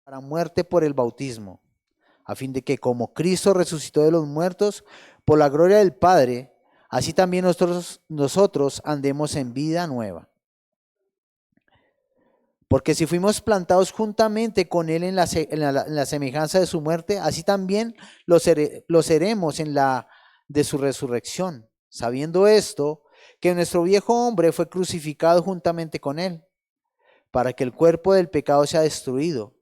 para muerte por el bautismo, a fin de que como Cristo resucitó de los muertos por la gloria del Padre, así también nosotros andemos en vida nueva. Porque si fuimos plantados juntamente con Él en la semejanza de su muerte, así también lo seremos en la de su resurrección, sabiendo esto, que nuestro viejo hombre fue crucificado juntamente con Él, para que el cuerpo del pecado sea destruido,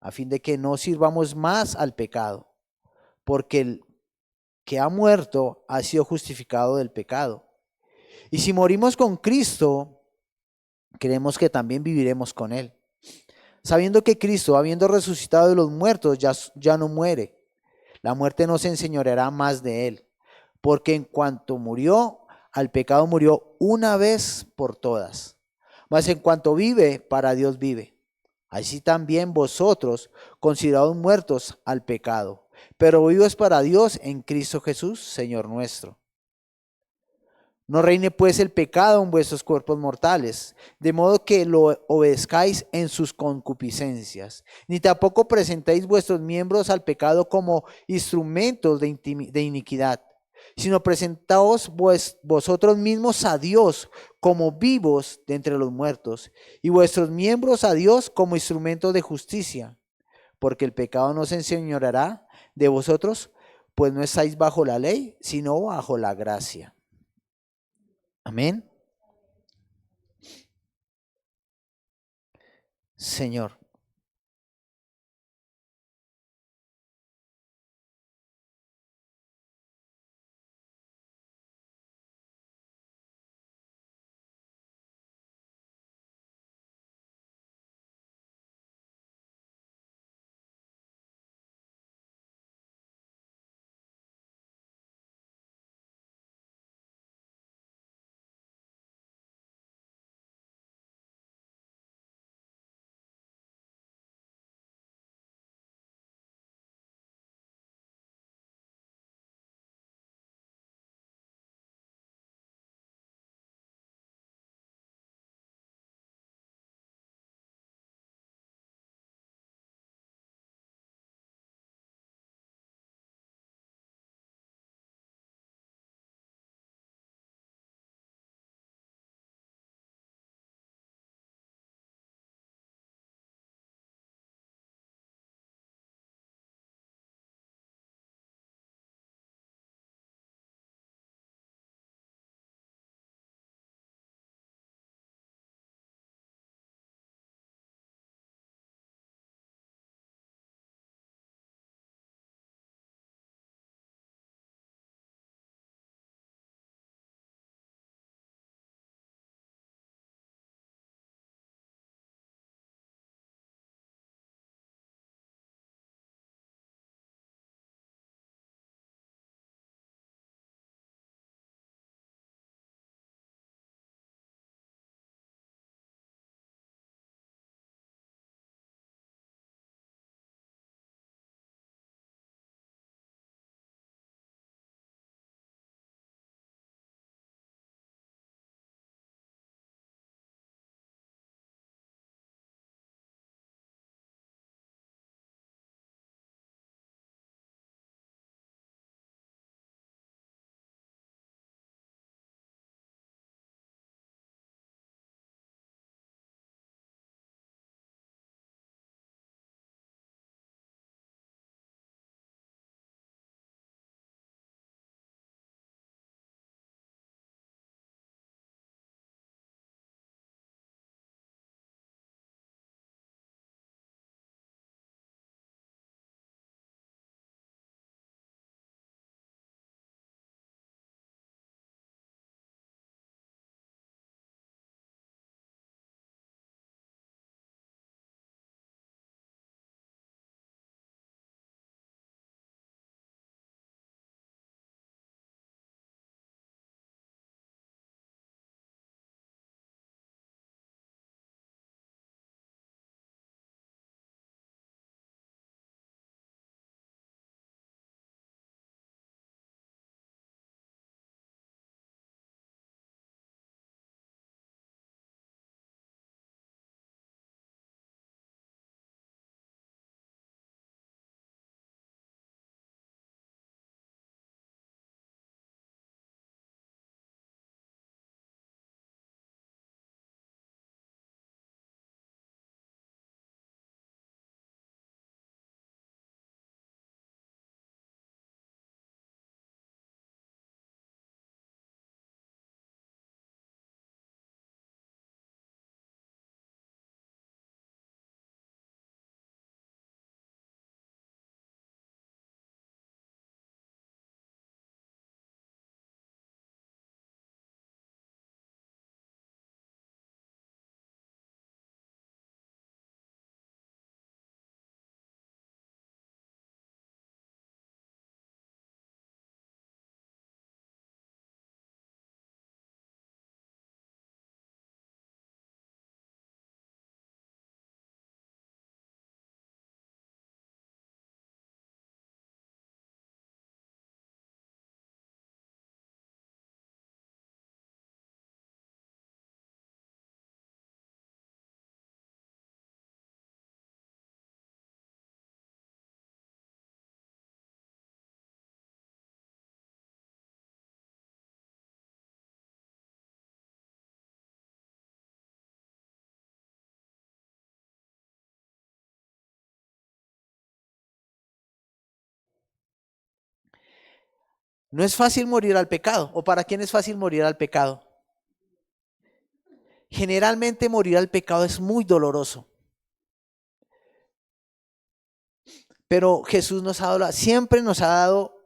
a fin de que no sirvamos más al pecado, porque el que ha muerto ha sido justificado del pecado. Y si morimos con Cristo, creemos que también viviremos con Él, sabiendo que Cristo, habiendo resucitado de los muertos, ya no muere. La muerte no se enseñoreará más de Él, porque en cuanto murió, al pecado murió una vez por todas. Mas en cuanto vive, para Dios vive. Así también vosotros, considerados muertos al pecado, pero vivos para Dios en Cristo Jesús, Señor nuestro. No reine pues el pecado en vuestros cuerpos mortales, de modo que lo obedezcáis en sus concupiscencias, ni tampoco presentéis vuestros miembros al pecado como instrumentos de iniquidad, sino presentaos vosotros mismos a Dios como vivos de entre los muertos, y vuestros miembros a Dios como instrumentos de justicia, porque el pecado no se enseñoreará de vosotros, pues no estáis bajo la ley, sino bajo la gracia. Amén. Señor, No es fácil morir al pecado. ¿O para quién es fácil morir al pecado? Generalmente morir al pecado es muy doloroso. Pero Jesús siempre nos ha dado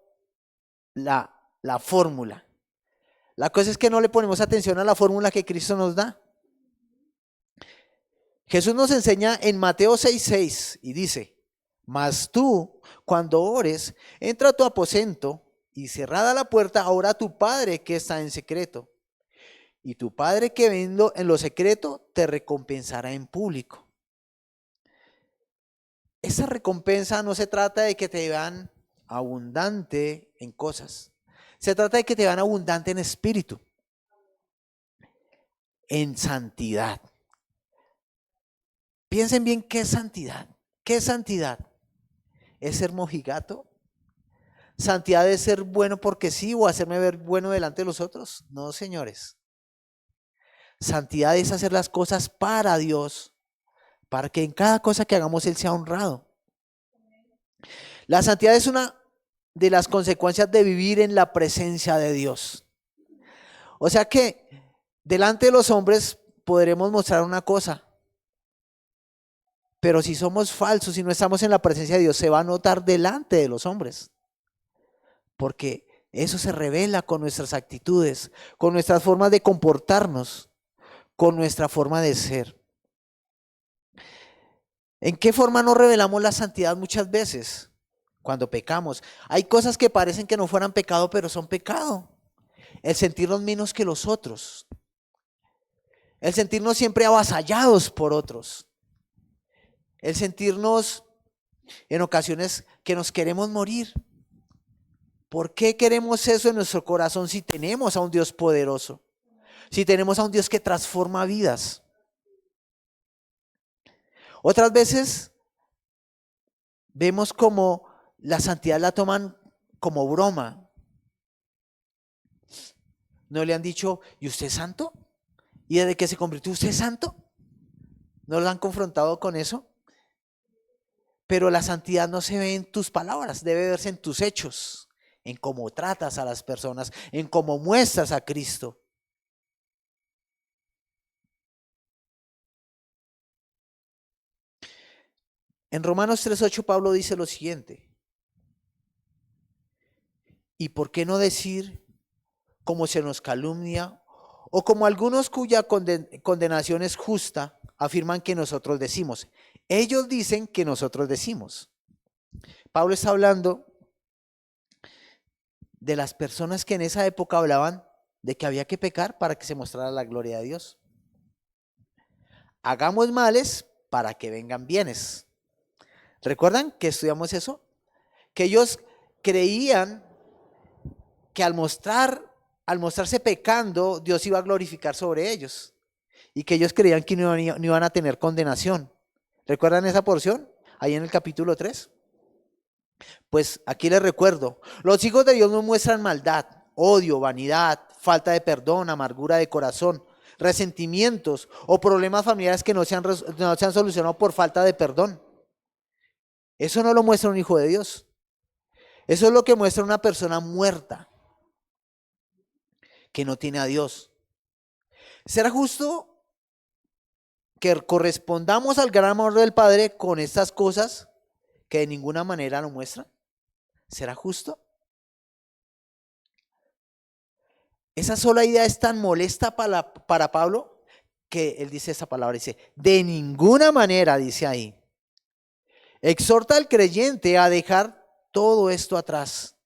la fórmula. La cosa es que no le ponemos atención a la fórmula que Cristo nos da. Jesús nos enseña en Mateo 6:6 y dice: mas tú, cuando ores, entra a tu aposento y cerrada la puerta, ora a tu Padre que está en secreto. Y tu Padre que viendo en lo secreto te recompensará en público. Esa recompensa no se trata de que te vean abundante en cosas. Se trata de que te vean abundante en espíritu, en santidad. Piensen bien, ¿qué es santidad? ¿Qué es santidad? ¿Es ser mojigato? ¿Santidad es ser bueno porque sí o hacerme ver bueno delante de los otros? No, señores. Santidad es hacer las cosas para Dios, para que en cada cosa que hagamos Él sea honrado. La santidad es una de las consecuencias de vivir en la presencia de Dios. O sea que delante de los hombres podremos mostrar una cosa, pero si somos falsos y no estamos en la presencia de Dios, se va a notar delante de los hombres. Porque eso se revela con nuestras actitudes, con nuestras formas de comportarnos, con nuestra forma de ser. ¿En qué forma no revelamos la santidad muchas veces? Cuando pecamos. Hay cosas que parecen que no fueran pecado, pero son pecado. El sentirnos menos que los otros. El sentirnos siempre avasallados por otros. El sentirnos en ocasiones que nos queremos morir. ¿Por qué queremos eso en nuestro corazón si tenemos a un Dios poderoso? Si tenemos a un Dios que transforma vidas. Otras veces vemos como la santidad la toman como broma. ¿No le han dicho, ¿y usted es santo? ¿Y desde que se convirtió usted es santo? ¿No lo han confrontado con eso? Pero la santidad no se ve en tus palabras, debe verse en tus hechos, en cómo tratas a las personas, en cómo muestras a Cristo. En Romanos 3:8 Pablo dice lo siguiente: ¿y por qué no decir como se nos calumnia o como algunos cuya condenación es justa afirman que nosotros decimos? Ellos dicen que nosotros decimos. Pablo está hablando de las personas que en esa época hablaban de que había que pecar para que se mostrara la gloria de Dios. Hagamos males para que vengan bienes. ¿Recuerdan que estudiamos eso? Que ellos creían que al mostrarse pecando, Dios iba a glorificar sobre ellos. Y que ellos creían que no iban a tener condenación. ¿Recuerdan esa porción? Ahí en el capítulo 3. Pues aquí les recuerdo, los hijos de Dios no muestran maldad, odio, vanidad, falta de perdón, amargura de corazón, resentimientos o problemas familiares que no se han solucionado por falta de perdón. Eso no lo muestra un hijo de Dios. Eso es lo que muestra una persona muerta, que no tiene a Dios. ¿Será justo que correspondamos al gran amor del Padre con estas cosas que de ninguna manera lo muestran? ¿Será justo? Esa sola idea es tan molesta para Pablo que él dice esa palabra, dice, de ninguna manera, dice ahí. Exhorta al creyente a dejar todo esto atrás.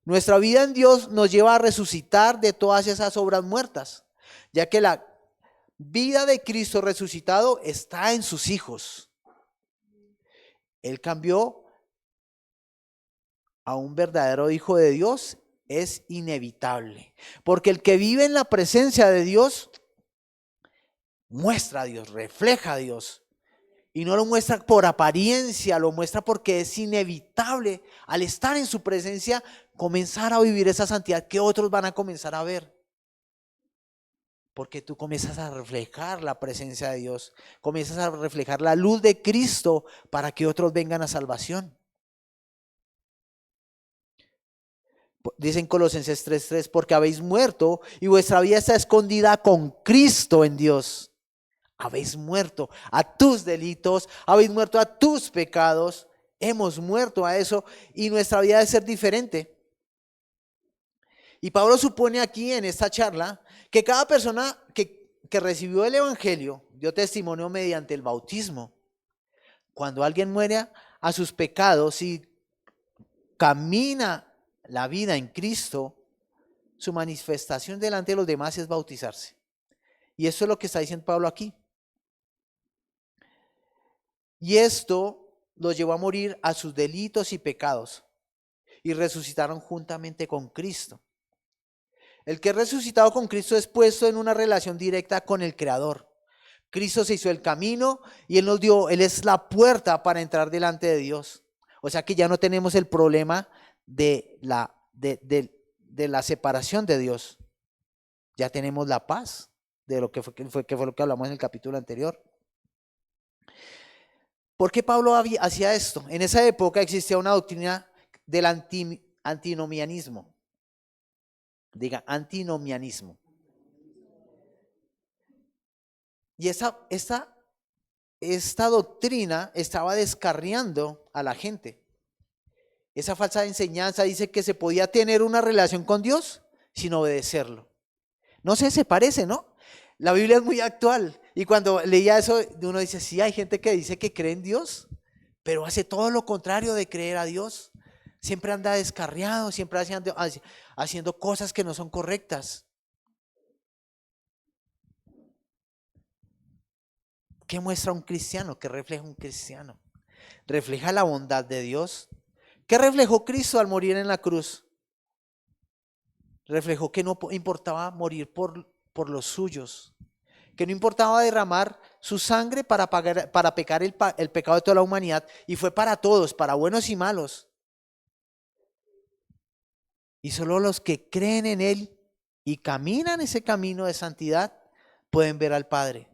Nuestra vida en Dios nos lleva a resucitar de todas esas obras muertas, ya que la vida de Cristo resucitado está en sus hijos. Él cambió a un verdadero hijo de Dios, es inevitable, porque el que vive en la presencia de Dios muestra a Dios, refleja a Dios, y no lo muestra por apariencia, lo muestra porque es inevitable al estar en su presencia comenzar a vivir esa santidad que otros van a comenzar a ver. Porque tú comienzas a reflejar la presencia de Dios, comienzas a reflejar la luz de Cristo para que otros vengan a salvación. Dice en Colosenses 3:3, porque habéis muerto y vuestra vida está escondida con Cristo en Dios. Habéis muerto a tus delitos, habéis muerto a tus pecados, hemos muerto a eso y nuestra vida debe ser diferente. Y Pablo supone aquí en esta charla que cada persona que recibió el Evangelio dio testimonio mediante el bautismo. Cuando alguien muere a sus pecados y camina la vida en Cristo, su manifestación delante de los demás es bautizarse. Y eso es lo que está diciendo Pablo aquí. Y esto los llevó a morir a sus delitos y pecados y resucitaron juntamente con Cristo. El que es resucitado con Cristo es puesto en una relación directa con el Creador. Cristo se hizo el camino y Él es la puerta para entrar delante de Dios. O sea que ya no tenemos el problema de la separación de Dios. Ya tenemos la paz de lo que fue lo que hablamos en el capítulo anterior. ¿Por qué Pablo hacía esto? En esa época existía una doctrina del antinomianismo. Diga, antinomianismo. Y esta doctrina estaba descarriando a la gente. Esa falsa enseñanza dice que se podía tener una relación con Dios sin obedecerlo. No sé, se parece, ¿no? La Biblia es muy actual. Y cuando leía eso, uno dice, sí, hay gente que dice que cree en Dios, pero hace todo lo contrario de creer a Dios. Siempre anda descarriado, siempre haciendo cosas que no son correctas. ¿Qué muestra un cristiano? ¿Qué refleja un cristiano? Refleja la bondad de Dios. ¿Qué reflejó Cristo al morir en la cruz? Reflejó que no importaba morir por los suyos, que no importaba derramar su sangre para pecar el pecado de toda la humanidad, y fue para todos, para buenos y malos. Y solo los que creen en Él y caminan ese camino de santidad pueden ver al Padre.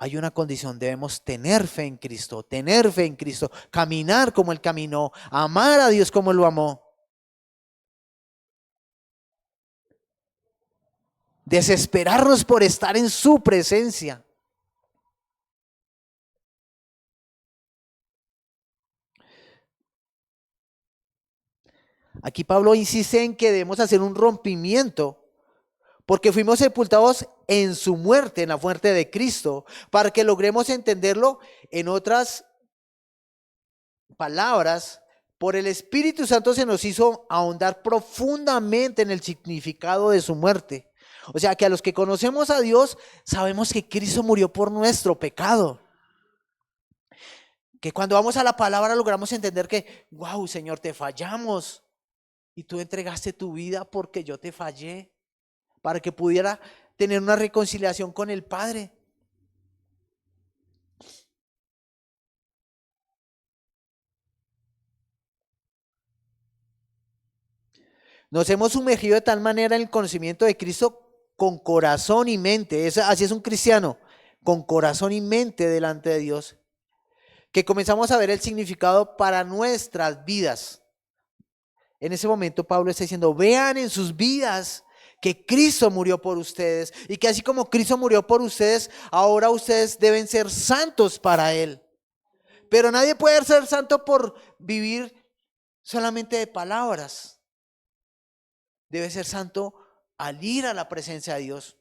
Hay una condición, debemos tener fe en Cristo, caminar como Él caminó, amar a Dios como Él lo amó. Desesperarnos por estar en su presencia. Aquí Pablo insiste en que debemos hacer un rompimiento porque fuimos sepultados en su muerte, en la muerte de Cristo, para que logremos entenderlo. En otras palabras, por el Espíritu Santo se nos hizo ahondar profundamente en el significado de su muerte. O sea que a los que conocemos a Dios, sabemos que Cristo murió por nuestro pecado. Que cuando vamos a la palabra logramos entender que, wow, Señor, te fallamos. Y tú entregaste tu vida porque yo te fallé, para que pudiera tener una reconciliación con el Padre. Nos hemos sumergido de tal manera en el conocimiento de Cristo con corazón y mente. Así es un cristiano, con corazón y mente delante de Dios, que comenzamos a ver el significado para nuestras vidas. En ese momento Pablo está diciendo, vean en sus vidas que Cristo murió por ustedes y que así como Cristo murió por ustedes, ahora ustedes deben ser santos para Él. Pero nadie puede ser santo por vivir solamente de palabras. Debe ser santo al ir a la presencia de Dios.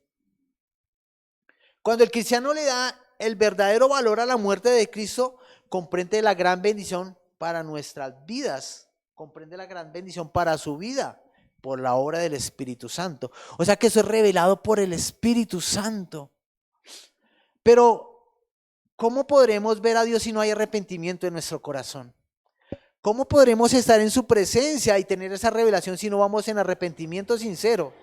Cuando el cristiano le da el verdadero valor a la muerte de Cristo, comprende la gran bendición para nuestras vidas, comprende la gran bendición para su vida por la obra del Espíritu Santo. O sea que eso es revelado por el Espíritu Santo. Pero, ¿cómo podremos ver a Dios si no hay arrepentimiento en nuestro corazón? ¿Cómo podremos estar en su presencia y tener esa revelación si no vamos en arrepentimiento sincero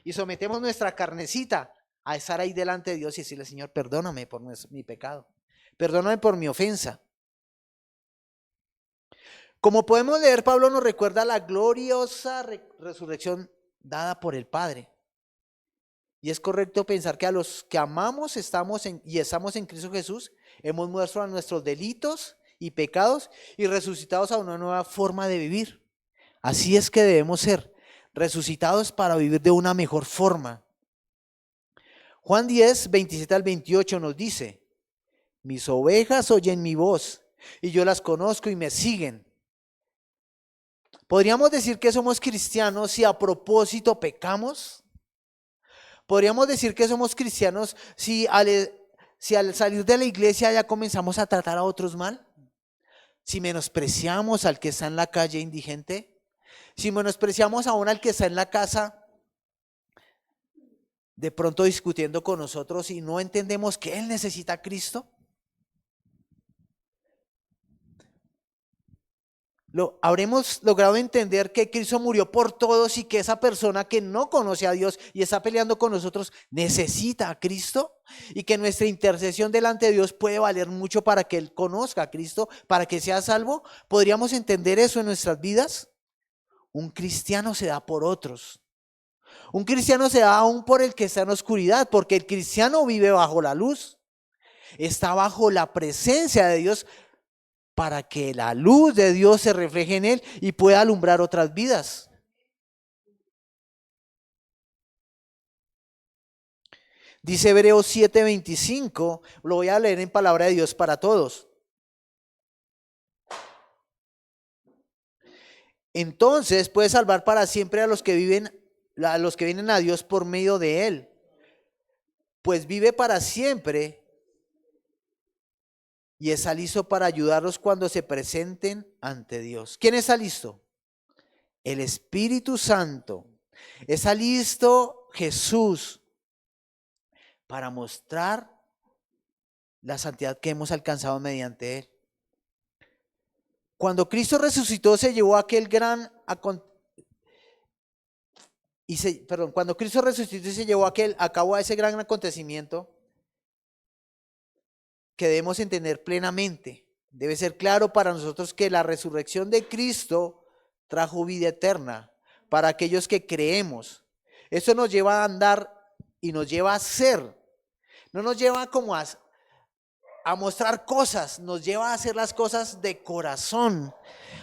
y sometemos nuestra carnecita a estar ahí delante de Dios y decirle, Señor, perdóname por mi pecado, perdóname por mi ofensa? Como podemos leer, Pablo nos recuerda la gloriosa resurrección dada por el Padre. Y es correcto pensar que a los que amamos estamos en Cristo Jesús, hemos muerto a nuestros delitos y pecados y resucitados a una nueva forma de vivir. Así es que debemos ser resucitados para vivir de una mejor forma. Juan 10, 27 al 28 nos dice: mis ovejas oyen mi voz y yo las conozco y me siguen. ¿Podríamos decir que somos cristianos si a propósito pecamos? ¿Podríamos decir que somos cristianos si al salir de la iglesia ya comenzamos a tratar a otros mal? Si menospreciamos al que está en la calle indigente, si menospreciamos aún al que está en la casa, de pronto discutiendo con nosotros y no entendemos que él necesita a Cristo. Habremos logrado entender que Cristo murió por todos y que esa persona que no conoce a Dios y está peleando con nosotros necesita a Cristo, y que nuestra intercesión delante de Dios puede valer mucho para que él conozca a Cristo, para que sea salvo. ¿Podríamos entender eso en nuestras vidas? Un cristiano se da por otros. Un cristiano se da aún por el que está en oscuridad, porque el cristiano vive bajo la luz, está bajo la presencia de Dios, para que la luz de Dios se refleje en él y pueda alumbrar otras vidas. Dice Hebreos 7:25, lo voy a leer en palabra de Dios para todos. Entonces puede salvar para siempre a los que vienen a Dios por medio de él, pues vive para siempre y está listo para ayudarlos cuando se presenten ante Dios. ¿Quién está listo? El Espíritu Santo. Está listo Jesús para mostrar la santidad que hemos alcanzado mediante él. Cuando Cristo resucitó se llevó aquel cuando Cristo resucitó y se llevó a cabo ese gran acontecimiento, que debemos entender plenamente. Debe ser claro para nosotros que la resurrección de Cristo trajo vida eterna para aquellos que creemos. Esto nos lleva a andar y nos lleva a ser. No nos lleva como a mostrar cosas, nos lleva a hacer las cosas de corazón,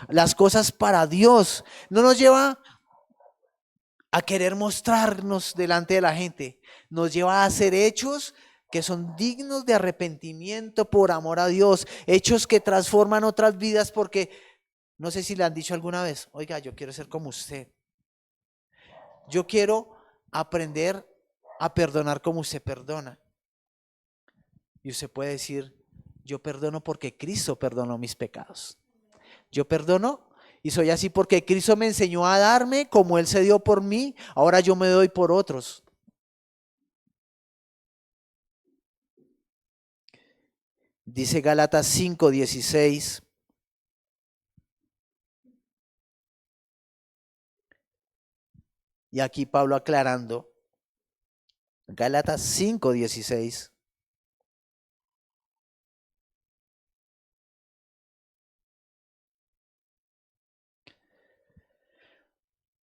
las cosas para Dios. No nos lleva a querer mostrarnos delante de la gente, nos lleva a hacer hechos que son dignos de arrepentimiento por amor a Dios, hechos que transforman otras vidas, porque no sé si le han dicho alguna vez: oiga, yo quiero ser como usted, yo quiero aprender a perdonar como usted perdona. Y usted puede decir: yo perdono porque Cristo perdonó mis pecados, yo perdono y soy así porque Cristo me enseñó a darme como él se dio por mí, ahora yo me doy por otros. Dice Gálatas 5:16. Y aquí Pablo aclarando. Gálatas 5:16.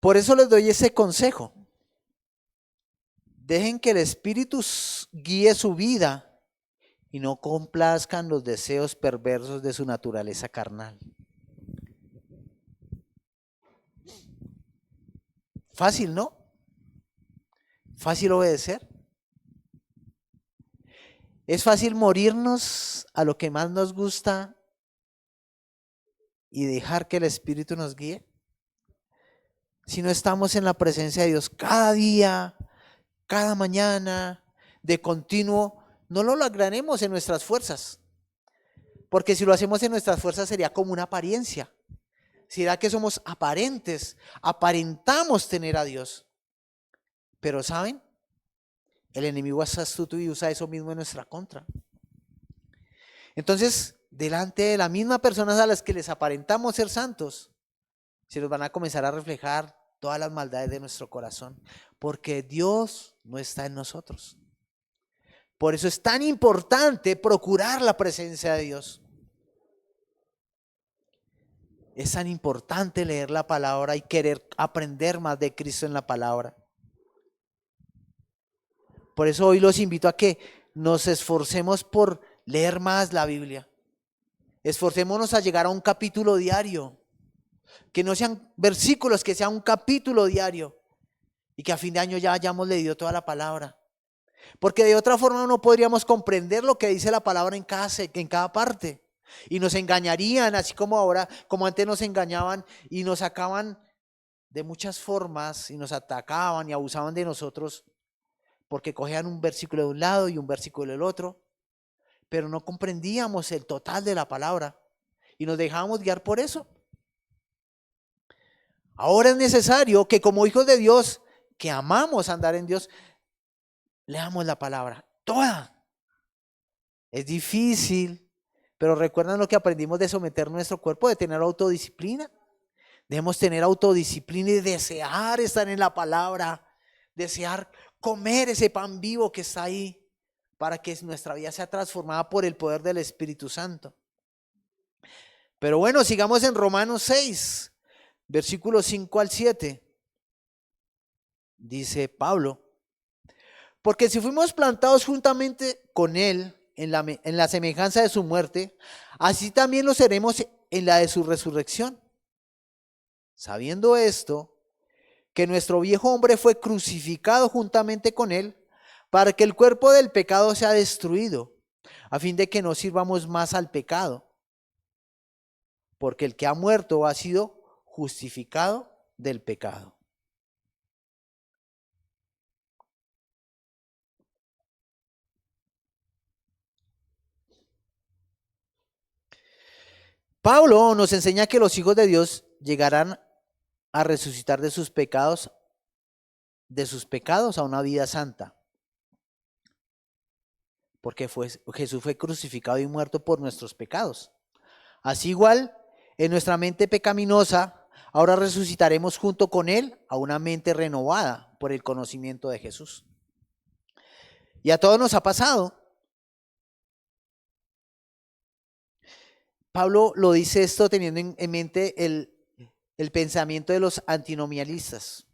Por eso les doy ese consejo. Dejen que el Espíritu guíe su vida y no complazcan los deseos perversos de su naturaleza carnal. Fácil, ¿no? Fácil obedecer. Es fácil morirnos a lo que más nos gusta y dejar que el Espíritu nos guíe. Si no estamos en la presencia de Dios cada día, cada mañana, de continuo, no lo lograremos en nuestras fuerzas. Porque si lo hacemos en nuestras fuerzas sería como una apariencia. Será que somos aparentes, aparentamos tener a Dios. Pero ¿saben? El enemigo es astuto y usa eso mismo en nuestra contra. Entonces, delante de las mismas personas a las que les aparentamos ser santos, se nos van a comenzar a reflejar todas las maldades de nuestro corazón, porque Dios no está en nosotros. Por eso es tan importante procurar la presencia de Dios. Es tan importante leer la palabra y querer aprender más de Cristo en la palabra. Por eso hoy los invito a que nos esforcemos por leer más la Biblia. Esforcémonos a llegar a un capítulo diario. Que no sean versículos, que sea un capítulo diario. Y que a fin de año ya hayamos leído toda la palabra. Porque de otra forma no podríamos comprender lo que dice la palabra en cada parte. Y nos engañarían, así como ahora, como antes nos engañaban y nos sacaban de muchas formas y nos atacaban y abusaban de nosotros porque cogían un versículo de un lado y un versículo del otro, pero no comprendíamos el total de la palabra y nos dejábamos guiar por eso. Ahora es necesario que como hijos de Dios, que amamos andar en Dios, leamos la palabra toda. Es difícil, pero recuerdan lo que aprendimos de someter nuestro cuerpo, de tener autodisciplina. Debemos tener autodisciplina y desear estar en la palabra, desear comer ese pan vivo que está ahí para que nuestra vida sea transformada por el poder del Espíritu Santo. Pero bueno, sigamos en Romanos 6, versículos 5 al 7. Dice Pablo: porque si fuimos plantados juntamente con él en la semejanza de su muerte, así también lo seremos en la de su resurrección. Sabiendo esto, que nuestro viejo hombre fue crucificado juntamente con él, para que el cuerpo del pecado sea destruido, a fin de que no sirvamos más al pecado. Porque el que ha muerto ha sido justificado del pecado. Pablo nos enseña que los hijos de Dios llegarán a resucitar de sus pecados a una vida santa. Porque Jesús fue crucificado y muerto por nuestros pecados. Así igual, en nuestra mente pecaminosa, ahora resucitaremos junto con él a una mente renovada por el conocimiento de Jesús. Y a todos nos ha pasado. Pablo lo dice esto teniendo en mente el pensamiento de los antinomialistas.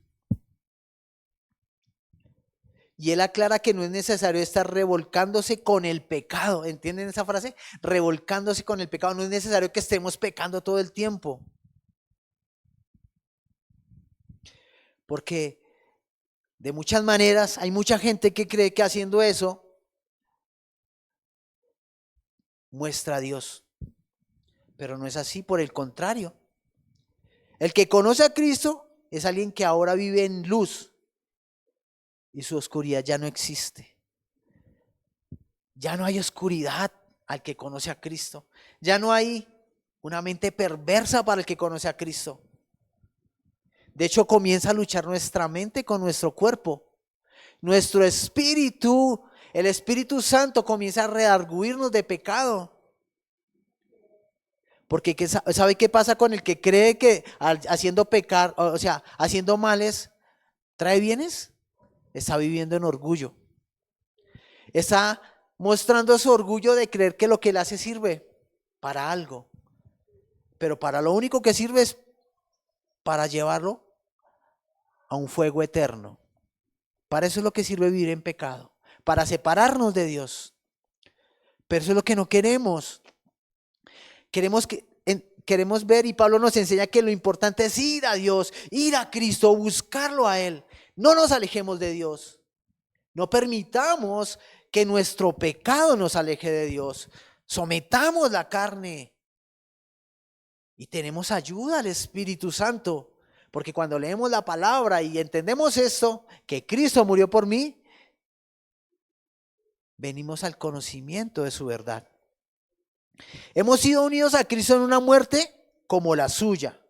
Y él aclara que no es necesario estar revolcándose con el pecado. ¿Entienden esa frase? Revolcándose con el pecado. No es necesario que estemos pecando todo el tiempo. Porque de muchas maneras hay mucha gente que cree que haciendo eso muestra a Dios. Pero no es así, por el contrario. El que conoce a Cristo es alguien que ahora vive en luz y su oscuridad ya no existe. Ya no hay oscuridad al que conoce a Cristo. Ya no hay una mente perversa para el que conoce a Cristo. De hecho, comienza a luchar nuestra mente con nuestro cuerpo. Nuestro espíritu, el Espíritu Santo comienza a redarguirnos de pecado. Porque ¿sabe qué pasa con el que cree que haciendo pecar, o sea, haciendo males, trae bienes? Está viviendo en orgullo. Está mostrando su orgullo de creer que lo que él hace sirve para algo. Pero para lo único que sirve es para llevarlo a un fuego eterno. Para eso es lo que sirve vivir en pecado. Para separarnos de Dios. Pero eso es lo que no queremos. Queremos ver, y Pablo nos enseña que lo importante es ir a Dios, ir a Cristo, buscarlo a Él. No nos alejemos de Dios. No permitamos que nuestro pecado nos aleje de Dios. Sometamos la carne. Y tenemos ayuda al Espíritu Santo. Porque cuando leemos la palabra y entendemos esto, que Cristo murió por mí, venimos al conocimiento de su verdad. Hemos sido unidos a Cristo en una muerte como la suya.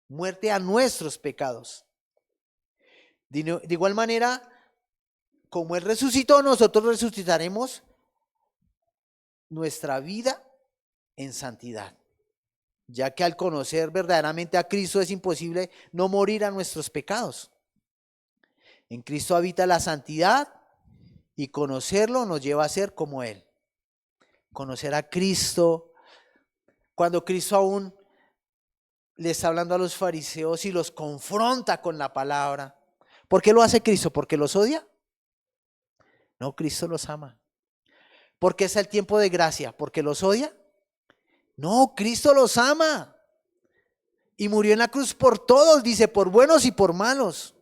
Muerte a nuestros pecados. De igual manera, como Él resucitó, nosotros resucitaremos nuestra vida en santidad. Ya que al conocer verdaderamente a Cristo es imposible no morir a nuestros pecados. En Cristo habita la santidad y conocerlo nos lleva a ser como Él. Conocer a Cristo, cuando Cristo aún le está hablando a los fariseos y los confronta con la palabra. ¿Por qué lo hace Cristo? ¿Porque los odia? No, Cristo los ama. ¿Por qué es el tiempo de gracia? ¿Porque los odia? No, Cristo los ama. Y murió en la cruz por todos, dice, por buenos y por malos.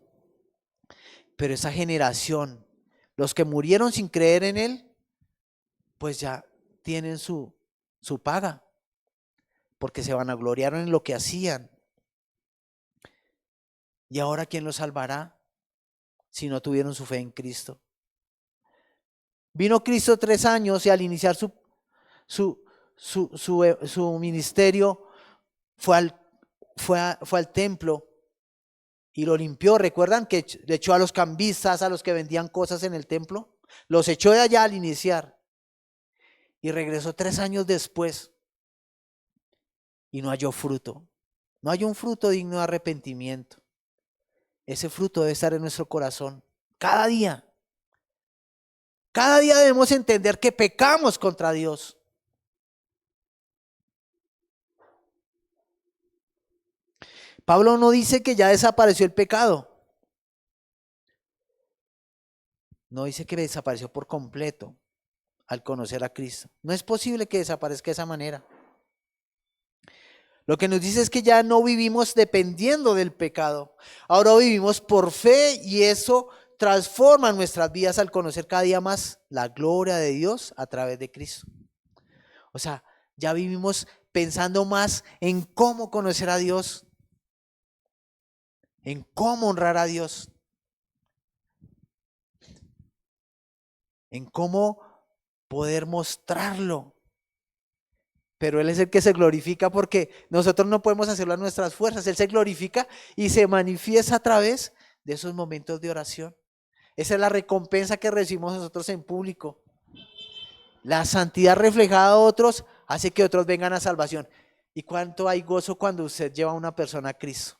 Pero esa generación, los que murieron sin creer en Él, pues ya tienen su paga, porque se vanagloriaron en lo que hacían. ¿Y ahora quién los salvará si no tuvieron su fe en Cristo? Vino Cristo 3 años y al iniciar su ministerio fue al templo y lo limpió. ¿Recuerdan que le echó a los cambistas, a los que vendían cosas en el templo? Los echó de allá al iniciar y regresó 3 años después y no halló fruto. No hay un fruto digno de arrepentimiento. Ese fruto debe estar en nuestro corazón cada día. Cada día debemos entender que pecamos contra Dios. Pablo no dice que ya desapareció el pecado. No dice que desapareció por completo al conocer a Cristo. No es posible que desaparezca de esa manera. Lo que nos dice es que ya no vivimos dependiendo del pecado. Ahora vivimos por fe y eso transforma nuestras vidas al conocer cada día más la gloria de Dios a través de Cristo. O sea, ya vivimos pensando más en cómo conocer a Dios, en cómo honrar a Dios, en cómo poder mostrarlo. Pero Él es el que se glorifica porque nosotros no podemos hacerlo a nuestras fuerzas. Él se glorifica y se manifiesta a través de esos momentos de oración. Esa es la recompensa que recibimos nosotros en público. La santidad reflejada a otros hace que otros vengan a salvación. ¿Y cuánto hay gozo cuando usted lleva a una persona a Cristo?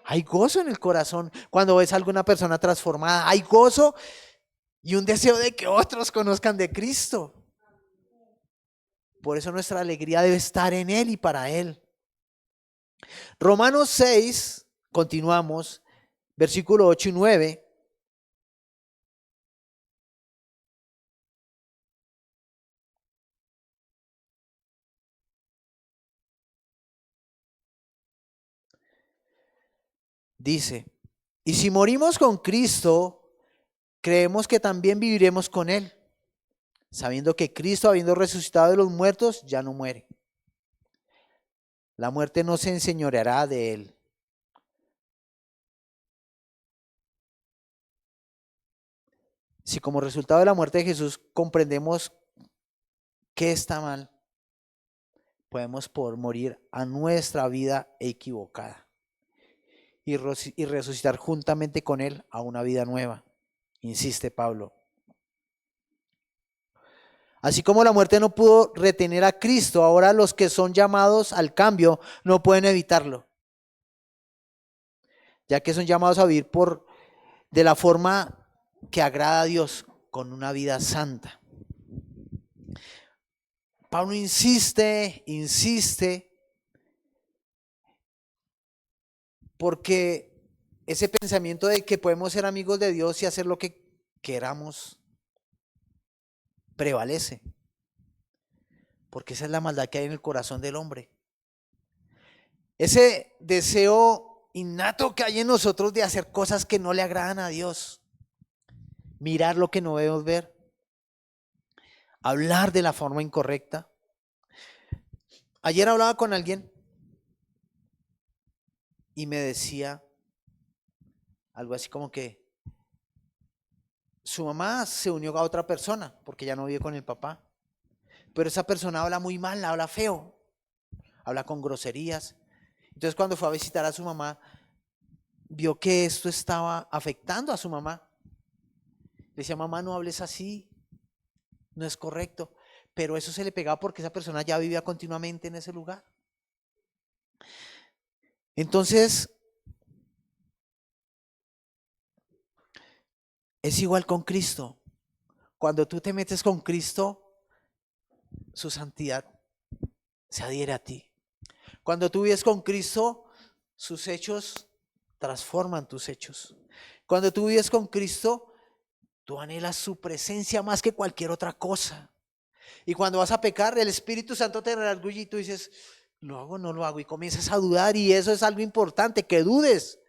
Hay gozo en el corazón cuando ves a alguna persona transformada. Hay gozo y un deseo de que otros conozcan de Cristo. Por eso nuestra alegría debe estar en Él y para Él. Romanos 6, continuamos, versículo 8 y 9. Dice, y si morimos con Cristo, creemos que también viviremos con Él, sabiendo que Cristo, habiendo resucitado de los muertos, ya no muere. La muerte no se enseñoreará de Él. Si como resultado de la muerte de Jesús comprendemos que está mal, podemos por morir a nuestra vida equivocada y resucitar juntamente con Él a una vida nueva, insiste Pablo. Así como la muerte no pudo retener a Cristo, ahora los que son llamados al cambio no pueden evitarlo, ya que son llamados a vivir de la forma que agrada a Dios, con una vida santa. Pablo insiste, porque ese pensamiento de que podemos ser amigos de Dios y hacer lo que queramos prevalece, porque esa es la maldad que hay en el corazón del hombre. Ese deseo innato que hay en nosotros de hacer cosas que no le agradan a Dios, mirar lo que no debemos ver, hablar de la forma incorrecta. Ayer hablaba con alguien y me decía algo así como que su mamá se unió a otra persona porque ya no vive con el papá, pero esa persona habla muy mal, habla feo, habla con groserías. Entonces cuando fue a visitar a su mamá, vio que esto estaba afectando a su mamá. Le decía, mamá, no hables así, no es correcto. Pero eso se le pegaba porque esa persona ya vivía continuamente en ese lugar. Entonces, es igual con Cristo. Cuando tú te metes con Cristo, su santidad se adhiere a ti. Cuando tú vives con Cristo, sus hechos transforman tus hechos. Cuando tú vives con Cristo, tú anhelas su presencia más que cualquier otra cosa. Y cuando vas a pecar, el Espíritu Santo te redarguye y tú dices, lo hago, no lo hago, y comienzas a dudar, y eso es algo importante, que dudes,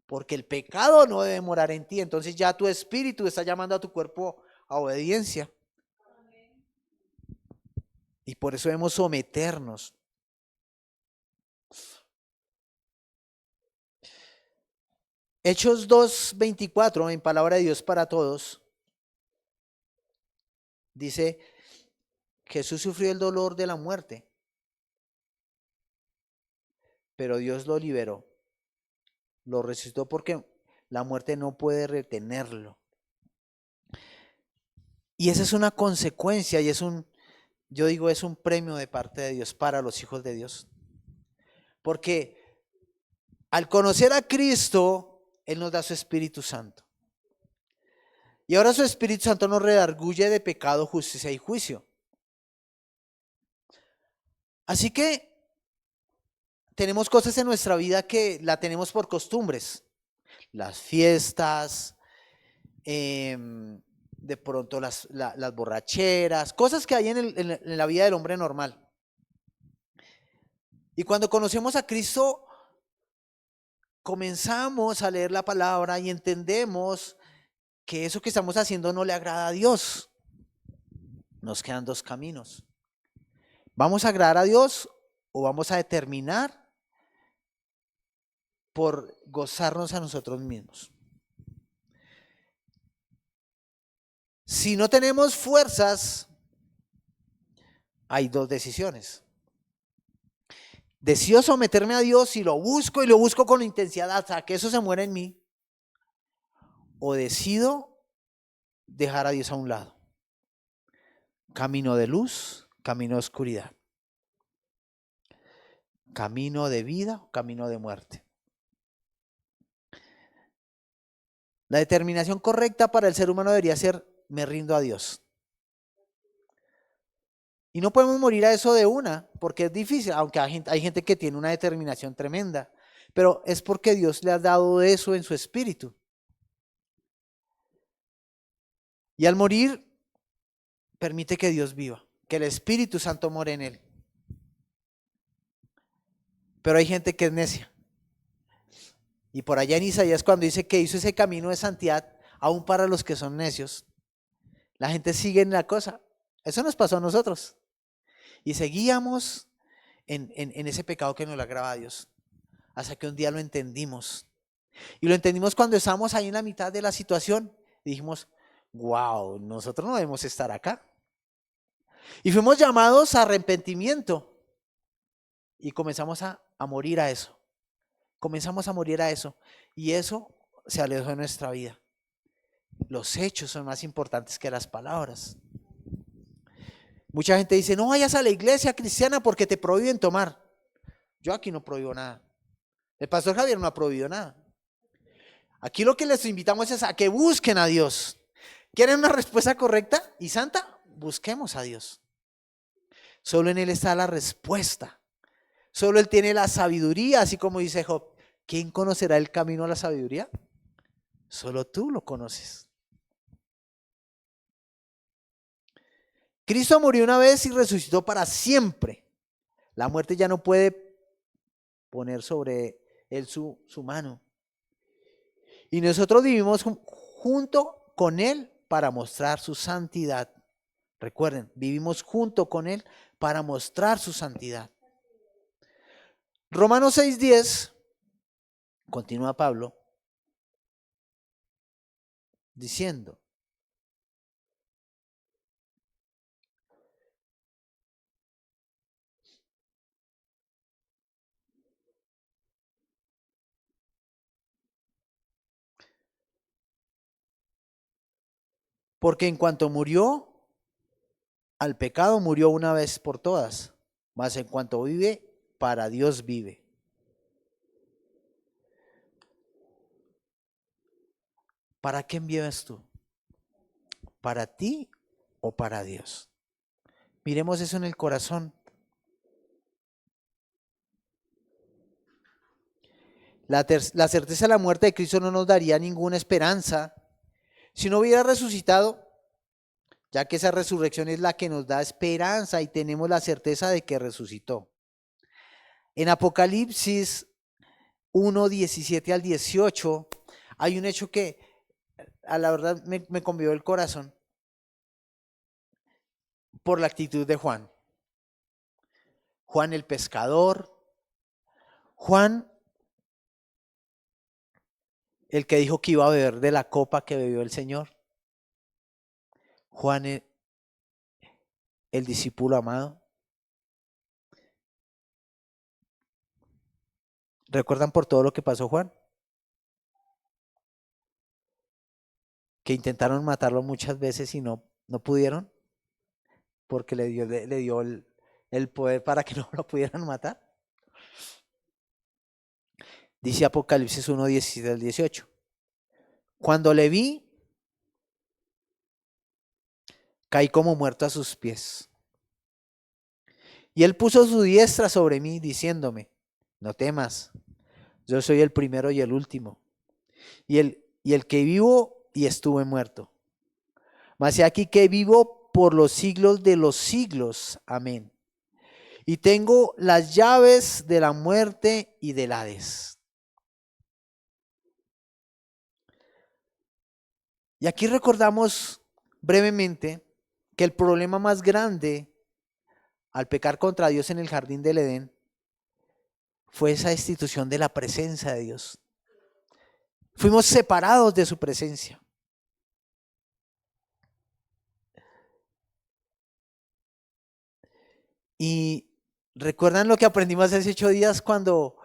porque el pecado no debe morar en ti. Entonces ya tu espíritu está llamando a tu cuerpo a obediencia, y por eso debemos someternos. Hechos 2:24, en palabra de Dios para todos, dice: Jesús sufrió el dolor de la muerte, pero Dios lo liberó, lo resucitó, porque la muerte no puede retenerlo. Y esa es una consecuencia, y yo digo, es un premio de parte de Dios para los hijos de Dios. Porque al conocer a Cristo, Él nos da su Espíritu Santo. Y ahora su Espíritu Santo nos redarguye de pecado, justicia y juicio. Así que tenemos cosas en nuestra vida que la tenemos por costumbres. Las fiestas, de pronto las borracheras, cosas que hay en la vida del hombre normal. Y cuando conocemos a Cristo, comenzamos a leer la palabra y entendemos que eso que estamos haciendo no le agrada a Dios. Nos quedan dos caminos. ¿Vamos a agradar a Dios o vamos a determinar por gozarnos a nosotros mismos? Si no tenemos fuerzas, hay dos decisiones. Decido someterme a Dios y lo busco con intensidad hasta que eso se muera en mí. O decido dejar a Dios a un lado. Camino de luz, camino de oscuridad. Camino de vida, camino de muerte. La determinación correcta para el ser humano debería ser: me rindo a Dios. Y no podemos morir a eso de una, porque es difícil, aunque hay gente que tiene una determinación tremenda, pero es porque Dios le ha dado eso en su espíritu. Y al morir, permite que Dios viva, que el Espíritu Santo more en él. Pero hay gente que es necia. Y por allá en Isaías, cuando dice que hizo ese camino de santidad, aún para los que son necios, la gente sigue en la cosa. Eso nos pasó a nosotros. Y seguíamos en ese pecado que nos le agrava a Dios, hasta que un día lo entendimos. Y lo entendimos cuando estábamos ahí en la mitad de la situación. Y dijimos: wow, nosotros no debemos estar acá. Y fuimos llamados a arrepentimiento. Y comenzamos a morir a eso. Comenzamos a morir a eso. Y eso se alejó de nuestra vida. Los hechos son más importantes que las palabras. Mucha gente dice: no vayas a la iglesia cristiana porque te prohíben tomar. Yo aquí no prohíbo nada. El pastor Javier no ha prohibido nada. Aquí lo que les invitamos es a que busquen a Dios. ¿Quieren una respuesta correcta y santa? Busquemos a Dios. Solo en Él está la respuesta. Solo Él tiene la sabiduría, así como dice Job. ¿Quién conocerá el camino a la sabiduría? Solo tú lo conoces. Cristo murió una vez y resucitó para siempre. La muerte ya no puede poner sobre Él su mano. Y nosotros vivimos junto con Él para mostrar su santidad. Recuerden, vivimos junto con Él para mostrar su santidad. Romanos 6:10, continúa Pablo diciendo: porque en cuanto murió al pecado, murió una vez por todas, mas en cuanto vive, para Dios vive. ¿Para quién vives tú? ¿Para ti o para Dios? Miremos eso en el corazón. La certeza de la muerte de Cristo no nos daría ninguna esperanza si no hubiera resucitado, ya que esa resurrección es la que nos da esperanza y tenemos la certeza de que resucitó. En Apocalipsis 1, 17 al 18, hay un hecho que a la verdad me conmovió el corazón por la actitud de Juan. Juan el pescador, Juan el que dijo que iba a beber de la copa que bebió el Señor, Juan el discípulo amado. ¿Recuerdan por todo lo que pasó Juan? Que intentaron matarlo muchas veces y no pudieron, porque le dio el poder para que no lo pudieran matar. Dice Apocalipsis 1, 17 al 18. Cuando le vi, caí como muerto a sus pies. Y él puso su diestra sobre mí, diciéndome: no temas, yo soy el primero y el último, y el que vivo y estuve muerto. Mas he aquí que vivo por los siglos de los siglos. Amén. Y tengo las llaves de la muerte y del Hades. Y aquí recordamos brevemente que el problema más grande al pecar contra Dios en el jardín del Edén fue esa destitución de la presencia de Dios. Fuimos separados de su presencia. Y recuerdan lo que aprendimos hace 8 días cuando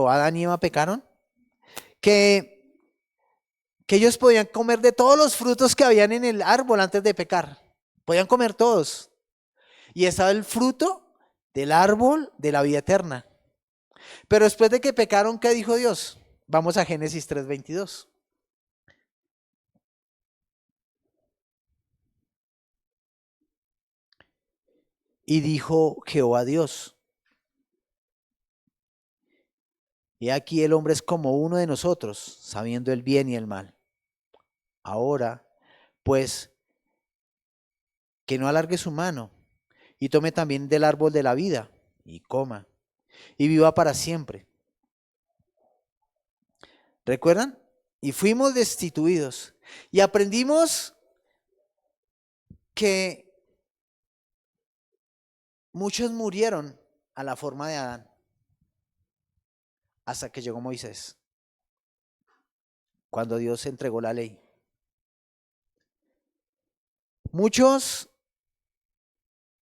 Adán y Eva pecaron, que ellos podían comer de todos los frutos que habían en el árbol antes de pecar. Podían comer todos. Y estaba el fruto del árbol de la vida eterna. Pero después de que pecaron, ¿qué dijo Dios? Vamos a Génesis 3:22. Y dijo Jehová Dios: he aquí el hombre es como uno de nosotros, sabiendo el bien y el mal. Ahora, pues, que no alargue su mano y tome también del árbol de la vida y coma y viva para siempre. ¿Recuerdan? Y fuimos destituidos y aprendimos que muchos murieron a la forma de Adán hasta que llegó Moisés, cuando Dios entregó la ley. Muchos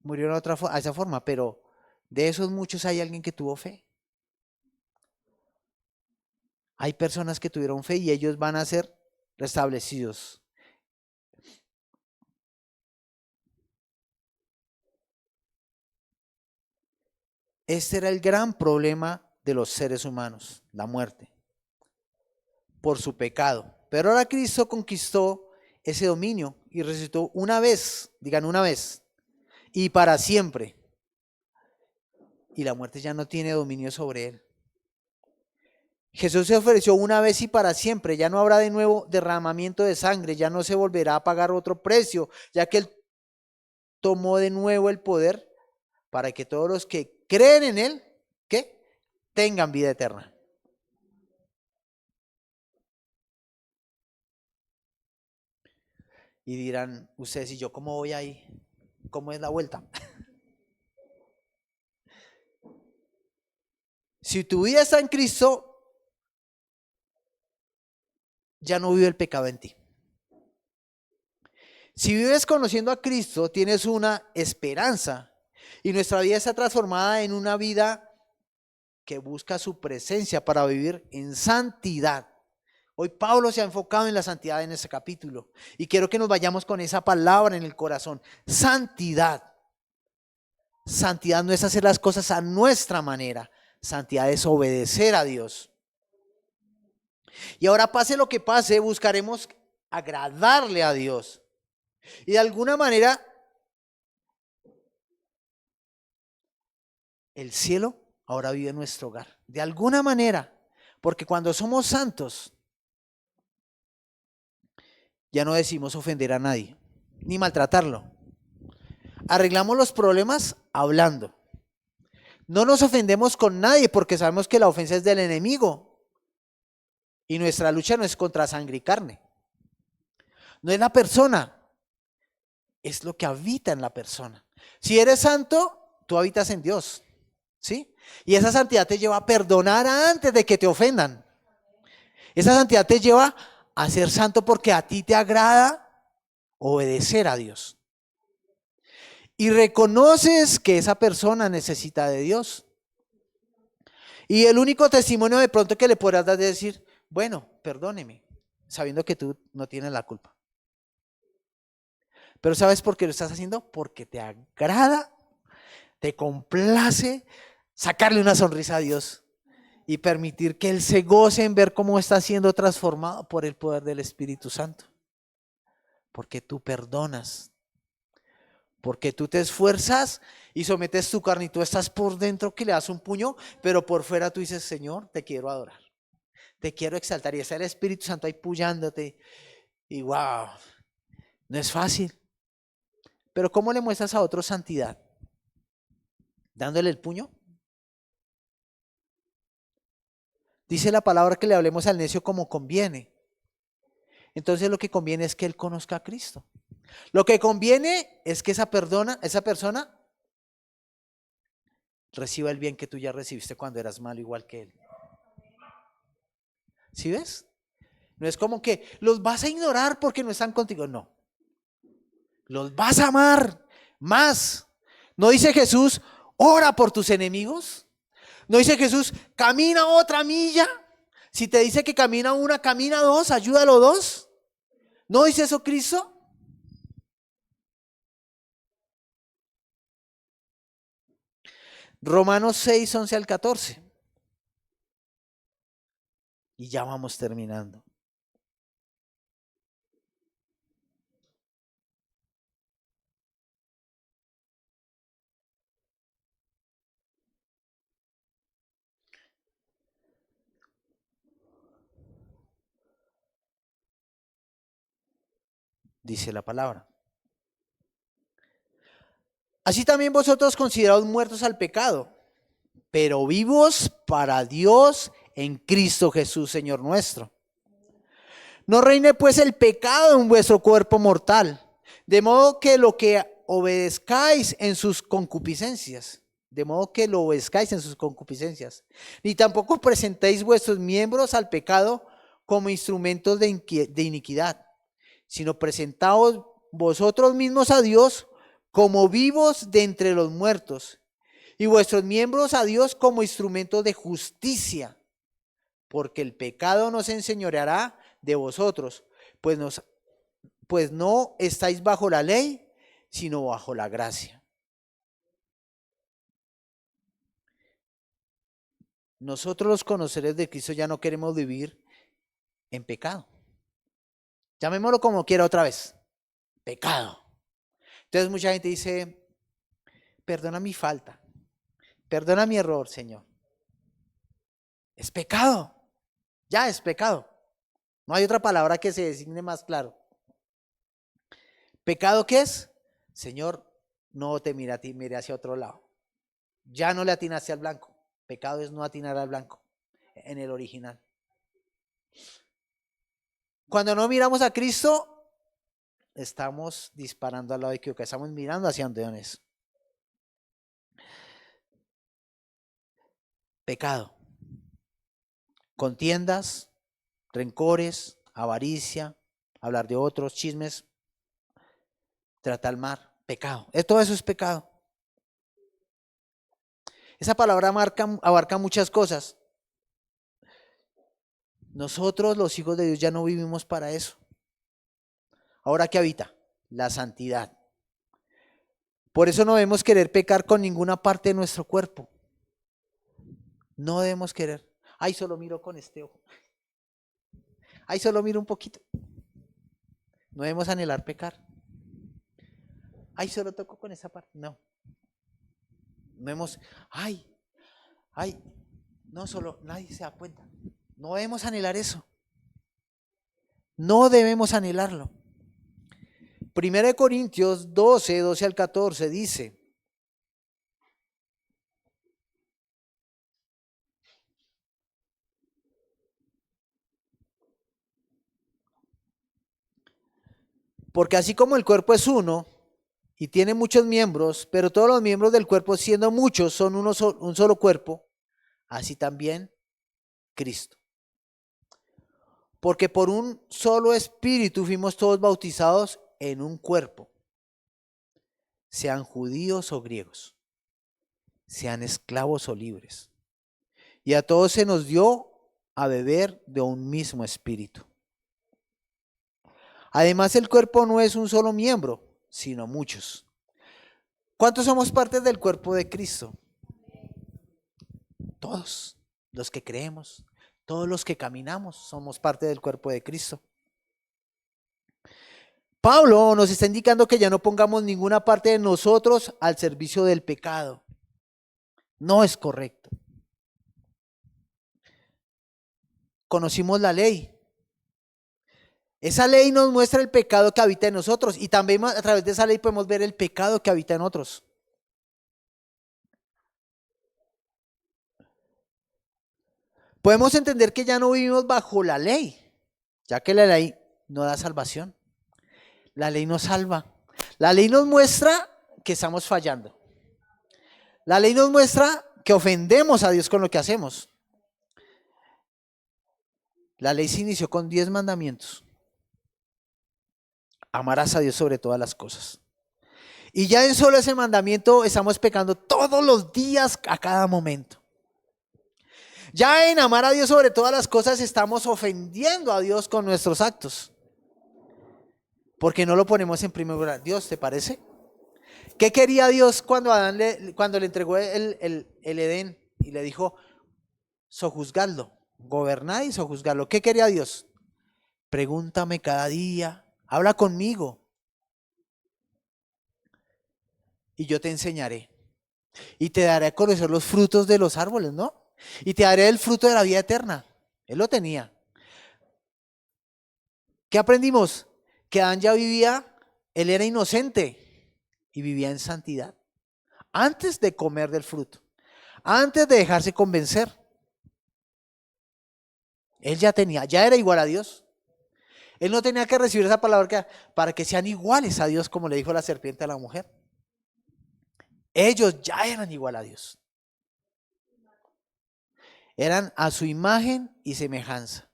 murieron a esa forma, pero de esos muchos hay alguien que tuvo fe. Hay personas que tuvieron fe y ellos van a ser restablecidos. Este era el gran problema de los seres humanos, la muerte, por su pecado. Pero ahora Cristo conquistó ese dominio y resucitó una vez, digan una vez, y para siempre. Y la muerte ya no tiene dominio sobre él. Jesús se ofreció una vez y para siempre, ya no habrá de nuevo derramamiento de sangre, ya no se volverá a pagar otro precio, ya que él tomó de nuevo el poder para que todos los que creen en él, ¿qué? Tengan vida eterna. Y dirán ustedes: ¿y yo cómo voy ahí? ¿Cómo es la vuelta? Si tu vida está en Cristo, ya no vive el pecado en ti. Si vives conociendo a Cristo, tienes una esperanza y nuestra vida está transformada en una vida que busca su presencia para vivir en santidad. Hoy Pablo se ha enfocado en la santidad en este capítulo y quiero que nos vayamos con esa palabra en el corazón. Santidad. Santidad no es hacer las cosas a nuestra manera. Santidad es obedecer a Dios. Y ahora, pase lo que pase, buscaremos agradarle a Dios. Y de alguna manera, el cielo ahora vive en nuestro hogar. De alguna manera, porque cuando somos santos, ya no decimos ofender a nadie, ni maltratarlo. Arreglamos los problemas hablando. No nos ofendemos con nadie porque sabemos que la ofensa es del enemigo. Y nuestra lucha no es contra sangre y carne. No es la persona, es lo que habita en la persona. Si eres santo, tú habitas en Dios, ¿sí? Y esa santidad te lleva a perdonar antes de que te ofendan. Esa santidad te lleva a ser santo porque a ti te agrada obedecer a Dios. Y reconoces que esa persona necesita de Dios. Y el único testimonio de pronto que le podrás dar es decir, bueno, perdóneme, sabiendo que tú no tienes la culpa. Pero ¿sabes por qué lo estás haciendo? Porque te agrada, te complace sacarle una sonrisa a Dios y permitir que Él se goce en ver cómo está siendo transformado por el poder del Espíritu Santo. Porque tú perdonas, porque tú te esfuerzas y sometes tu carne y tú estás por dentro que le das un puño, pero por fuera tú dices, Señor, te quiero adorar, te quiero exaltar. Y está el Espíritu Santo ahí puyándote y wow, no es fácil. Pero ¿cómo le muestras a otro santidad? ¿Dándole el puño? Dice la palabra que le hablemos al necio como conviene. Entonces lo que conviene es que él conozca a Cristo. Lo que conviene es que esa persona reciba el bien que tú ya recibiste cuando eras malo igual que él. ¿Sí ves? No es como que los vas a ignorar porque no están contigo. No. Los vas a amar más. ¿No dice Jesús, ora por tus enemigos? ¿No dice Jesús, camina otra milla? Si te dice que camina una, camina dos, ayúdalo dos. ¿No dice eso Cristo? Romanos 6, 11 al 14. Y ya vamos terminando. Dice la palabra. Así también vosotros considerados muertos al pecado, pero vivos para Dios en Cristo Jesús, Señor nuestro. No reine pues el pecado en vuestro cuerpo mortal, de modo que lo que obedezcáis en sus concupiscencias, ni tampoco presentéis vuestros miembros al pecado como instrumentos de iniquidad, sino presentaos vosotros mismos a Dios como vivos de entre los muertos, y vuestros miembros a Dios como instrumentos de justicia, porque el pecado no se enseñoreará de vosotros, pues no estáis bajo la ley, sino bajo la gracia. Nosotros los conocedores de Cristo ya no queremos vivir en pecado. Llamémoslo como quiera otra vez, pecado. Entonces mucha gente dice, perdona mi falta, perdona mi error, Señor. Es pecado, ya es pecado. No hay otra palabra que se designe más claro. ¿Pecado qué es? Señor, no te mire a ti, mire hacia otro lado. Ya no le atinaste al blanco. Pecado es no atinar al blanco en el original. Cuando no miramos a Cristo, estamos disparando al lado de que estamos mirando hacia donde es. Pecado. Contiendas, rencores, avaricia, hablar de otros, chismes, tratar mal, pecado. Todo eso es pecado. Esa palabra abarca muchas cosas. Nosotros, los hijos de Dios, ya no vivimos para eso. Ahora, ¿qué habita? La santidad. Por eso no debemos querer pecar con ninguna parte de nuestro cuerpo. No debemos querer. Ay, solo miro con este ojo. Ay, solo miro un poquito. No debemos anhelar pecar. Ay, solo toco con esa parte. No. No debemos, no, solo nadie se da cuenta. No debemos anhelar eso. No debemos anhelarlo. 1 Corintios 12, 12 al 14 dice, Porque así como el cuerpo es uno y tiene muchos miembros, pero todos los miembros del cuerpo, siendo muchos, son un solo cuerpo, así también Cristo. Porque por un solo espíritu fuimos todos bautizados en un cuerpo, sean judíos o griegos, sean esclavos o libres. Y a todos se nos dio a beber de un mismo espíritu. Además, el cuerpo no es un solo miembro, sino muchos. ¿Cuántos somos parte del cuerpo de Cristo? Todos los que creemos, todos los que caminamos, somos parte del cuerpo de Cristo. Pablo nos está indicando que ya no pongamos ninguna parte de nosotros al servicio del pecado. No es correcto. Conocimos la ley. Esa ley nos muestra el pecado que habita en nosotros y también a través de esa ley podemos ver el pecado que habita en otros. Podemos entender que ya no vivimos bajo la ley, ya que la ley no da salvación. La ley nos salva. La ley nos muestra que estamos fallando. La ley nos muestra que ofendemos a Dios con lo que hacemos. La ley se inició con 10 mandamientos. Amarás a Dios sobre todas las cosas. Y ya en solo ese mandamiento estamos pecando todos los días, a cada momento. Ya en amar a Dios sobre todas las cosas estamos ofendiendo a Dios con nuestros actos. Porque no lo ponemos en primer lugar. Dios, ¿te parece? ¿Qué quería Dios cuando le entregó el Edén y le dijo, sojuzgadlo, gobernad y sojuzgadlo? ¿Qué quería Dios? Pregúntame cada día, habla conmigo y yo te enseñaré. Y te daré a conocer los frutos de los árboles, ¿no? Y te daré el fruto de la vida eterna. Él lo tenía. ¿Qué aprendimos? Que Adán ya vivía, él era inocente y vivía en santidad. Antes de comer del fruto, antes de dejarse convencer, él ya tenía, ya era igual a Dios. Él no tenía que recibir esa palabra para que sean iguales a Dios, como le dijo la serpiente a la mujer. Ellos ya eran igual a Dios. Eran a su imagen y semejanza.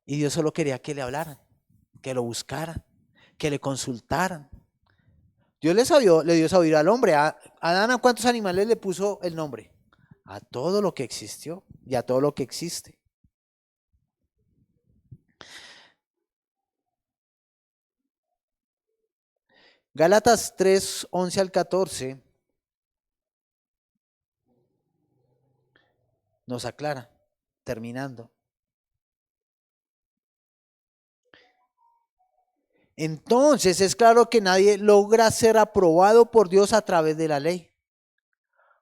Y Dios solo quería que le hablaran, que lo buscaran, que le consultaran. Dios le dio sabiduría al hombre. A Adán, ¿a cuántos animales le puso el nombre? A todo lo que existió y a todo lo que existe. Gálatas 3, 11 al 14 nos aclara, terminando. Entonces es claro que nadie logra ser aprobado por Dios a través de la ley.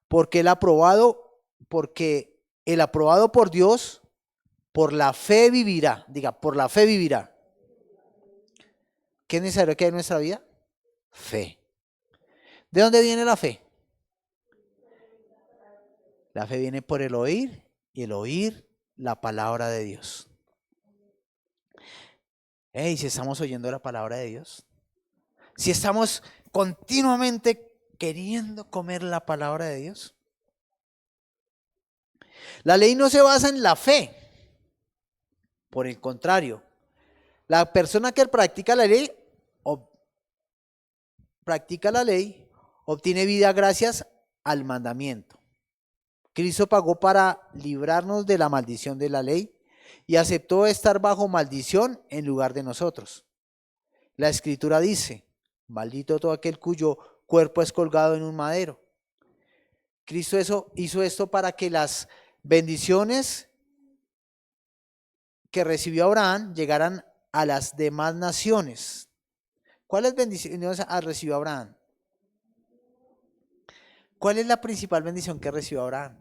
Porque el aprobado por Dios, por la fe vivirá. Diga, por la fe vivirá. ¿Qué es necesario que hay en nuestra vida? Fe. ¿De dónde viene la fe? La fe viene por el oír y el oír la palabra de Dios. Si estamos oyendo la palabra de Dios, si estamos continuamente queriendo comer la palabra de Dios. La ley no se basa en la fe. Por el contrario, la persona que practica la ley obtiene vida gracias al mandamiento. Cristo pagó para librarnos de la maldición de la ley y aceptó estar bajo maldición en lugar de nosotros. La Escritura dice, maldito todo aquel cuyo cuerpo es colgado en un madero. Cristo hizo esto para que las bendiciones que recibió Abraham llegaran a las demás naciones. ¿Cuáles bendiciones recibió Abraham? ¿Cuál es la principal bendición que recibió Abraham?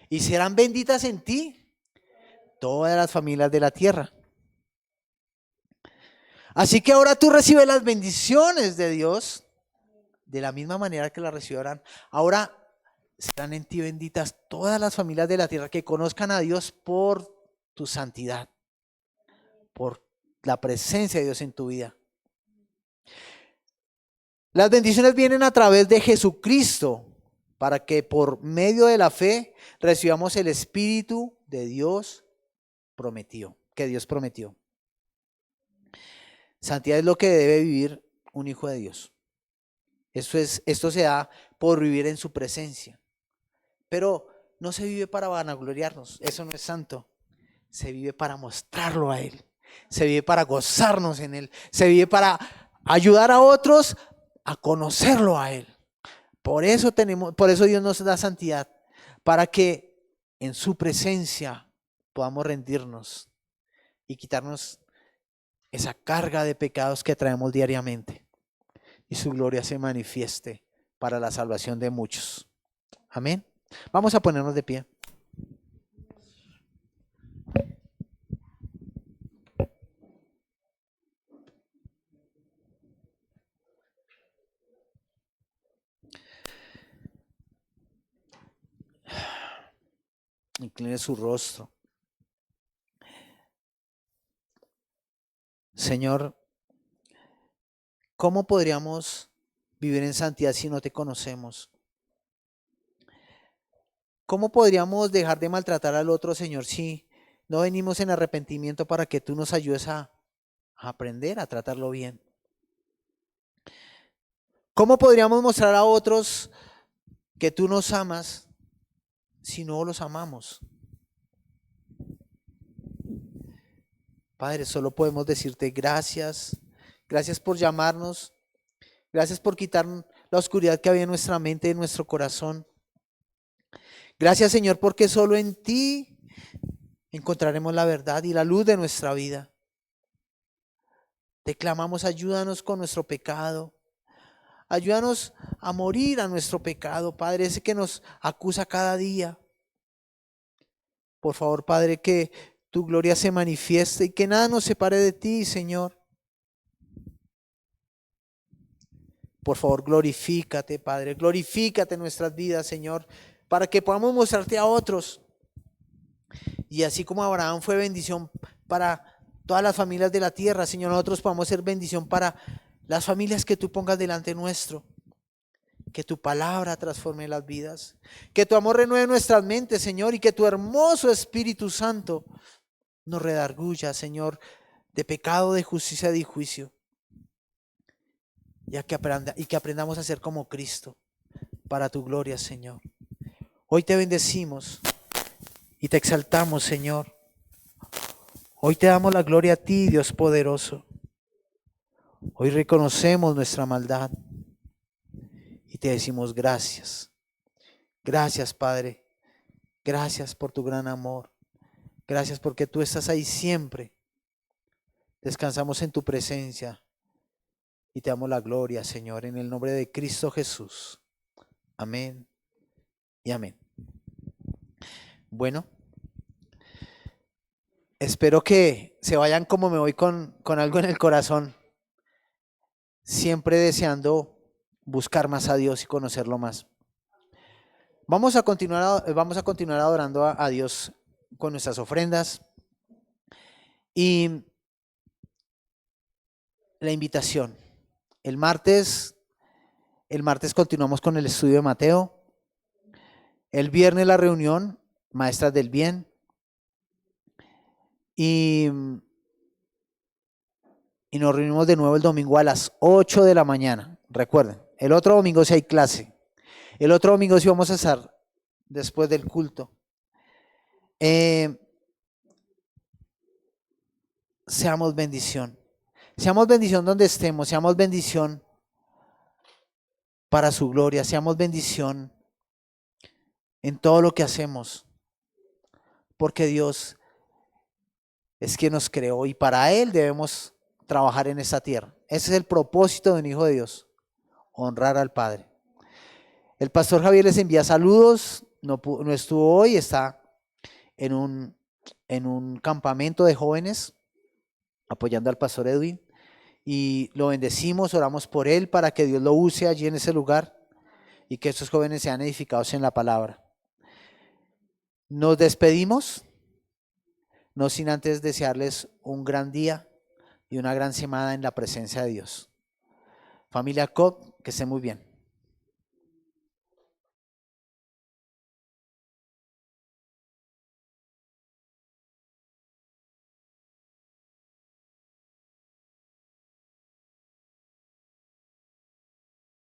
Y serán benditas en ti todas las familias de la tierra. Así que ahora tú recibes las bendiciones de Dios de la misma manera que las recibió Abraham. Ahora serán en ti benditas todas las familias de la tierra que conozcan a Dios por tu santidad, por la presencia de Dios en tu vida. Las bendiciones vienen a través de Jesucristo para que por medio de la fe recibamos el Espíritu de Dios que Dios prometió. Santidad es lo que debe vivir un hijo de Dios. Esto se da por vivir en su presencia. Pero no se vive para vanagloriarnos, eso no es santo. Se vive para mostrarlo a Él. Se vive para gozarnos en Él. Se vive para ayudar a otros a conocerlo a Él. Por eso Dios nos da santidad, para que en su presencia podamos rendirnos y quitarnos esa carga de pecados que traemos diariamente y su gloria se manifieste para la salvación de muchos. Amén. Vamos a ponernos de pie. Incline su rostro. Señor, ¿cómo podríamos vivir en santidad si no te conocemos? ¿Cómo podríamos dejar de maltratar al otro, Señor, si no venimos en arrepentimiento para que tú nos ayudes a aprender a tratarlo bien? ¿Cómo podríamos mostrar a otros que tú nos amas si no los amamos? Padre, solo podemos decirte gracias. Gracias por llamarnos. Gracias por quitar la oscuridad que había en nuestra mente, en nuestro corazón. Gracias, Señor, porque solo en ti encontraremos la verdad y la luz de nuestra vida. Te clamamos, ayúdanos con nuestro pecado. Ayúdanos a morir a nuestro pecado, Padre, ese que nos acusa cada día. Por favor, Padre, que tu gloria se manifieste y que nada nos separe de ti, Señor. Por favor, glorifícate, Padre, glorifícate en nuestras vidas, Señor, para que podamos mostrarte a otros. Y así como Abraham fue bendición para todas las familias de la tierra, Señor, nosotros podamos ser bendición para las familias que tú pongas delante nuestro. Que tu palabra transforme las vidas. Que tu amor renueve nuestras mentes, Señor, y que tu hermoso Espíritu Santo nos redarguya, Señor, de pecado, de justicia, de juicio. Y que aprendamos a ser como Cristo, para tu gloria, Señor. Hoy te bendecimos y te exaltamos, Señor. Hoy te damos la gloria a ti, Dios poderoso. Hoy reconocemos nuestra maldad y te decimos gracias. Gracias, Padre. Gracias por tu gran amor. Gracias porque tú estás ahí siempre. Descansamos en tu presencia y te damos la gloria, Señor, en el nombre de Cristo Jesús. Amén y amén. Bueno, espero que se vayan como me voy con algo en el corazón, siempre deseando buscar más a Dios y conocerlo más. Vamos a continuar adorando a Dios con nuestras ofrendas y la invitación. El martes continuamos con el estudio de Mateo. El viernes la reunión, Maestras del Bien. Y nos reunimos de nuevo el domingo a las 8 de la mañana. Recuerden, el otro domingo sí hay clase. El otro domingo sí vamos a estar después del culto. Seamos bendición. Seamos bendición donde estemos. Seamos bendición para su gloria. Seamos bendición en todo lo que hacemos. Porque Dios es quien nos creó y para Él debemos trabajar en esta tierra. Ese es el propósito de un hijo de Dios. Honrar al Padre. El pastor Javier les envía saludos. No estuvo hoy. Está en un campamento de jóvenes apoyando al pastor Edwin. Y lo bendecimos, oramos por él para que Dios lo use allí en ese lugar y que estos jóvenes sean edificados en la palabra. Nos despedimos no sin antes desearles un gran día y una gran semana en la presencia de Dios. Familia COP, que esté muy bien.